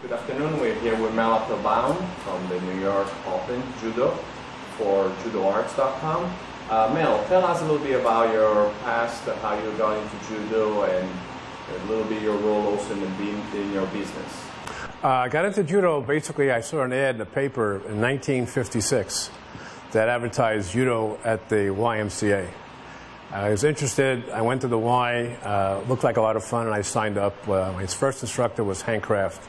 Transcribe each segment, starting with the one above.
Good afternoon. We're here with Mel Appelbaum from the New York Open Judo for judoarts.com. Mel, tell us a little bit about your past, how you got into judo, and a little bit your role also in your business. I got into judo, basically I saw an ad in the paper in 1956 that advertised judo at the YMCA. I was interested, I went to the Y, looked like a lot of fun, and I signed up. My first instructor was Hank Kraft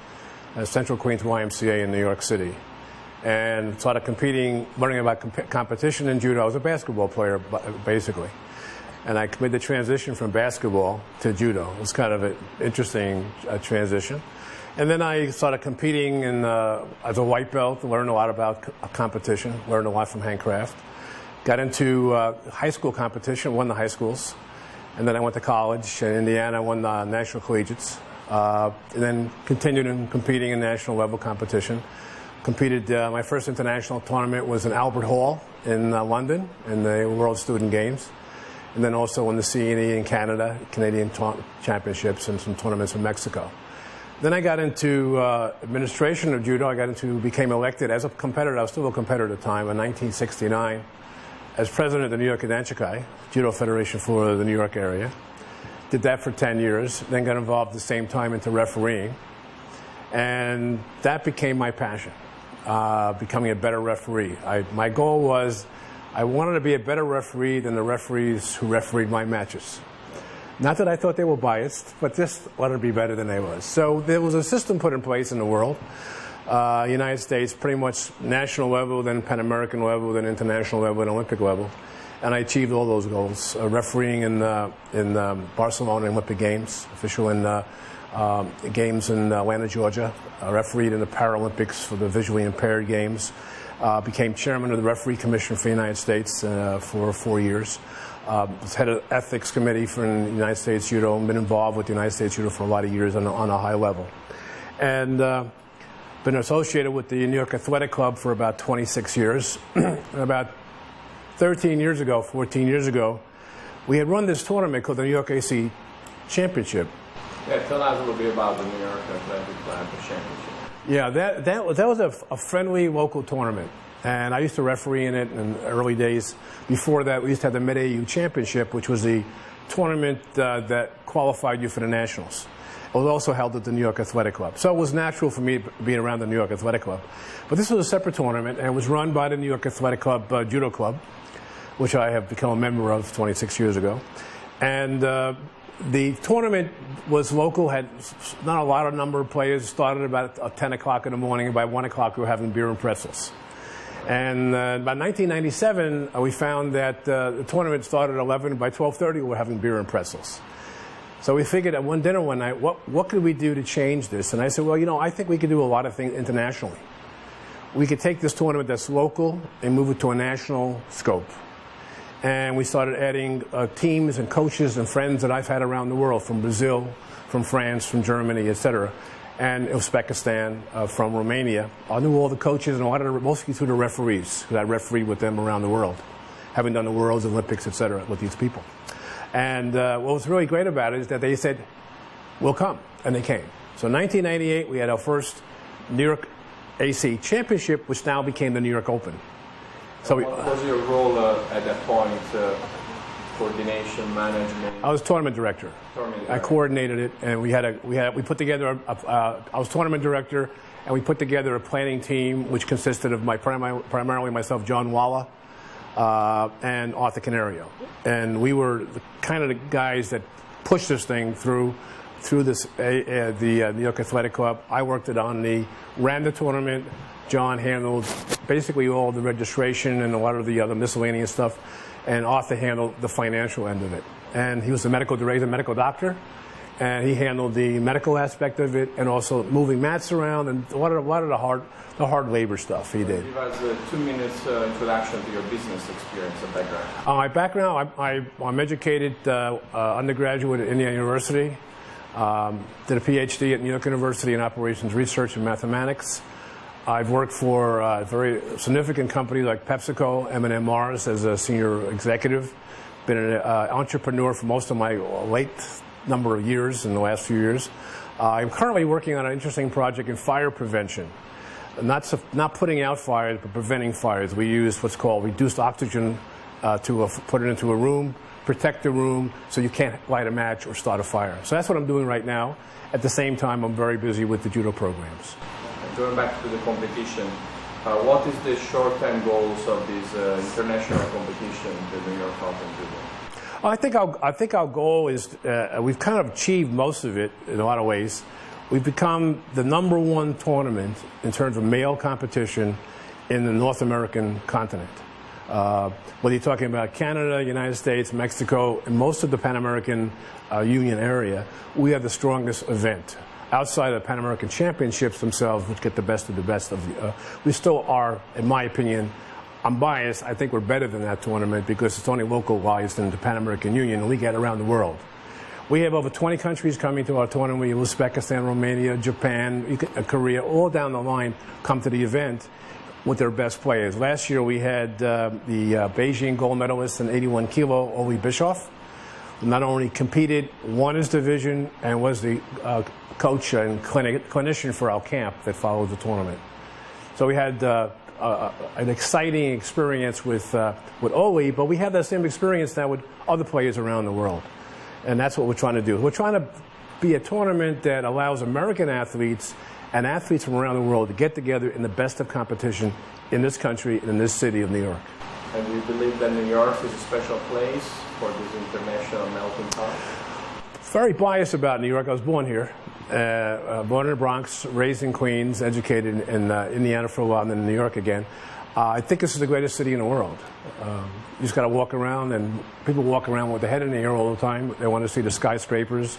at Central Queens YMCA in New York City. And started competing, learning about competition in judo. I was a basketball player, basically. And I made the transition from basketball to judo. It was kind of an interesting transition. And then I started competing as a white belt, learned a lot about competition, learned a lot from Hank Kraft. Got into high school competition, won the high schools. And then I went to college in Indiana, won the national collegiates. And then continued in competing in national level competition. Competed, my first international tournament was in Albert Hall in London in the World Student Games. And then also in the CNE in Canada, Canadian Championships, and some tournaments in Mexico. Then I got into administration of judo. Became elected as a competitor. I was still a competitor at the time in 1969 as president of the New York Yudanshakai, Judo Federation for the New York area. Did that for 10 years. Then got involved at the same time into refereeing. And that became my passion, becoming a better referee. My goal was I wanted to be a better referee than the referees who refereed my matches. Not that I thought they were biased, but just wanted to be better than they was. So there was a system put in place in the world. United States, pretty much national level, then Pan-American level, then international level, and Olympic level. And I achieved all those goals. Refereeing in Barcelona Olympic Games, official in games in Atlanta, Georgia. Refereed in the Paralympics for the visually impaired games. Became chairman of the Referee Commission for the United States for 4 years. Was head of ethics committee for the United States Judo, and been involved with the United States Judo for a lot of years on a high level. And been associated with the New York Athletic Club for about 26 years. And about 14 years ago, we had run this tournament called the New York AC Championship. Yeah, tell us a little bit about the New York Athletic Club Championship. Yeah, that was a friendly local tournament. And I used to referee in it in the early days. Before that, we used to have the Mid-AU Championship, which was the tournament that qualified you for the Nationals. It was also held at the New York Athletic Club. So it was natural for me being around the New York Athletic Club. But this was a separate tournament, and it was run by the New York Athletic Club Judo Club, which I have become a member of 26 years ago. And the tournament was local, had not a lot of number of players, started about 10 o'clock in the morning, and by 1 o'clock we were having beer and pretzels. And by 1997, we found that the tournament started at 11, and by 12:30 we were having beer and pretzels. So we figured at one dinner one night, what could we do to change this? And I said, well, I think we could do a lot of things internationally. We could take this tournament that's local and move it to a national scope. And we started adding teams and coaches and friends that I've had around the world, from Brazil, from France, from Germany, etc., and Uzbekistan, from Romania. I knew all the coaches and mostly through the referees, because I refereed with them around the world, having done the Worlds, Olympics, etc., with these people. And what was really great about it is that they said, we'll come, and they came. So in 1998, we had our first New York AC Championship, which now became the New York Open. So what was your role at that point? Coordination, management? I was tournament director. I coordinated it, and we put together I was tournament director, and we put together a planning team which consisted of primarily myself, John Walla, and Arthur Canario. And we were kind of the guys that pushed this thing through the New York Athletic Club. I worked ran the tournament. John handled basically all the registration and a lot of the other miscellaneous stuff, and Arthur handled the financial end of it. And he was the medical doctor, and he handled the medical aspect of it, and also moving mats around and a lot of the hard labor stuff he did. Give us a 2 minutes introduction to your business experience and background. My background, I'm educated undergraduate at Indiana University, did a PhD at New York University in operations research and mathematics. I've worked for very significant companies like PepsiCo, M&M Mars as a senior executive. Been an entrepreneur for most of my late number of years, in the last few years. I'm currently working on an interesting project in fire prevention. Not putting out fires, but preventing fires. We use what's called reduced oxygen to put it into a room, protect the room so you can't light a match or start a fire. So that's what I'm doing right now. At the same time, I'm very busy with the judo programs. Going back to the competition, what is the short-term goals of this international competition, the New York Open Judo? I think our goal is, we've kind of achieved most of it in a lot of ways. We've become the #1 tournament in terms of male competition in the North American continent. Whether you're talking about Canada, United States, Mexico, and most of the Pan American Union area, we have the strongest event. Outside of the Pan American Championships themselves, which get the best of the best of the, we still are, in my opinion, I'm biased, I think we're better than that tournament because it's only localized in the Pan American Union and we get around the world. We have over 20 countries coming to our tournament. We have Uzbekistan, Romania, Japan, Korea, all down the line come to the event with their best players. Last year we had the Beijing gold medalist in 81 kilo, Oli Bischoff, who not only competed, won his division, and was the coach and clinician for our camp that followed the tournament. So we had an exciting experience with Oli, but we have that same experience now with other players around the world. And that's what we're trying to do. We're trying to be a tournament that allows American athletes and athletes from around the world to get together in the best of competition in this country and in this city of New York. And do you believe that New York is a special place for this international melting pot? Very biased about New York. I was born here. Born in the Bronx, raised in Queens, educated in Indiana for a while, and then in New York again. I think this is the greatest city in the world. You just got to walk around, and people walk around with their head in the air all the time. They want to see the skyscrapers.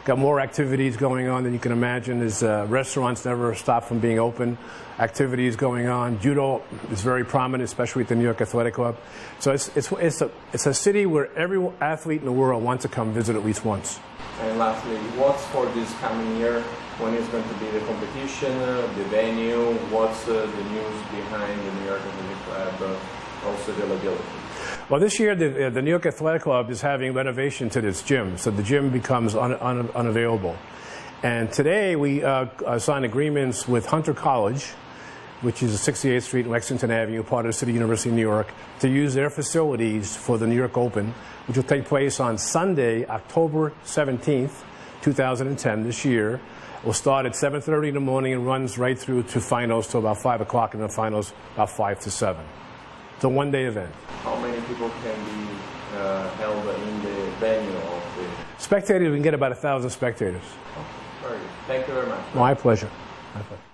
Got more activities going on than you can imagine. There's restaurants never stop from being open. Activities going on. Judo is very prominent, especially at the New York Athletic Club. So it's a city where every athlete in the world wants to come visit at least once. And lastly, what's for this coming year? When is going to be the competition, the venue? What's the news behind the New York Athletic Club? Also the availability. Well, this year the New York Athletic Club is having renovation to this gym, so the gym becomes unavailable. And today we signed agreements with Hunter College, which is 68th Street and Lexington Avenue, part of the City University of New York, to use their facilities for the New York Open, which will take place on Sunday, October 17th, 2010, this year. We'll start at 7:30 in the morning and runs right through to finals till about 5 o'clock, and the finals about 5 to 7. It's a one-day event. How many people can be held in the venue of the... Spectators, we can get about 1,000 spectators. Oh, very good. Thank you very much. My pleasure. My pleasure.